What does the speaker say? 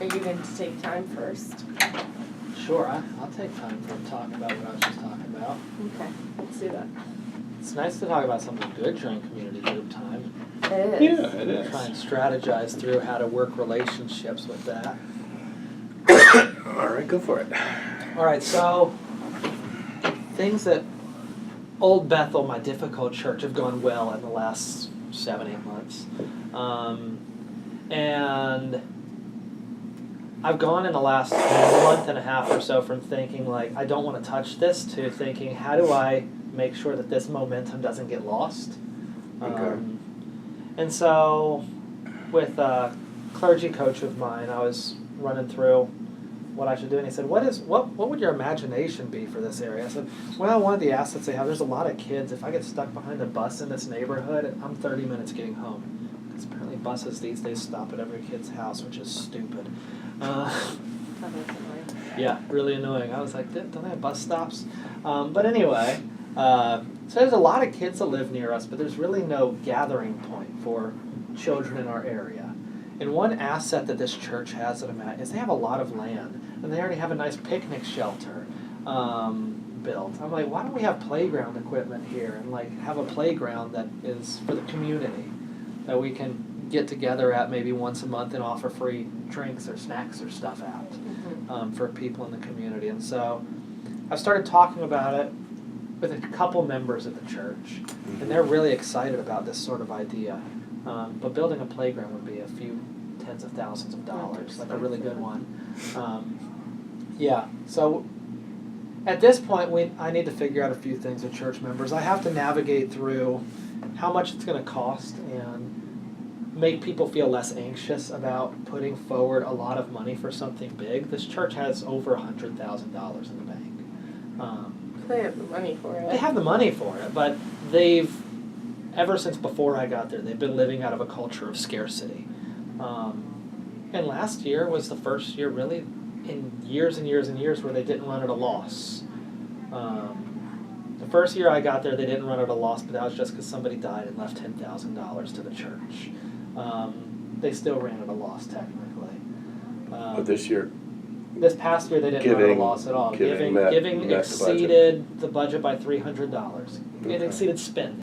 Are you going to take time first? Sure, I'll take time for talking about what I was just talking about. Okay, let's do that. It's nice to talk about something good during community group time. It is. Yeah, it is. Try and strategize through how to work relationships with that. All right, go for it. All right, so things at Old Bethel, my difficult church, have gone well in the last 7-8 months. And I've gone in the last month and a half or so from thinking, like, I don't want to touch this, to thinking, how do I make sure that this momentum doesn't get lost? Okay. And so, with a clergy coach of mine, I was running through what I should do, and he said, what would your imagination be for this area? I said, well, one of the assets they have, there's a lot of kids. If I get stuck behind a bus in this neighborhood, I'm 30 minutes getting home. Because apparently buses these days stop at every kid's house, which is stupid. Yeah, really annoying. I was like, don't they have bus stops? But anyway, so there's a lot of kids that live near us, but there's really no gathering point for children in our area. And one asset that this church has that I'm at is they have a lot of land, and they already have a nice picnic shelter built. I'm like, why don't we have playground equipment here and like have a playground that is for the community that we can get together at maybe once a month and offer free drinks or snacks or stuff out for people in the community. And so I've started talking about it with a couple members of the church, and they're really excited about this sort of idea. But building a playground would be a few tens of thousands of dollars, like a really good one. Yeah, so at this point, I need to figure out a few things with church members. I have to navigate through how much it's going to cost and make people feel less anxious about putting forward a lot of money for something big. This church has over $100,000 in the bank. They have the money for it. They have the money for it, but they've, ever since before I got there, they've been living out of a culture of scarcity. And last year was the first year really in years and years and years where they didn't run at a loss. The first year I got there, they didn't run at a loss, but that was just because somebody died and left $10,000 to the church. They still ran at a loss technically. But this year, this past year they didn't run at a loss at all. Giving Giving met the budget. exceeded the budget by $300. It exceeded spending.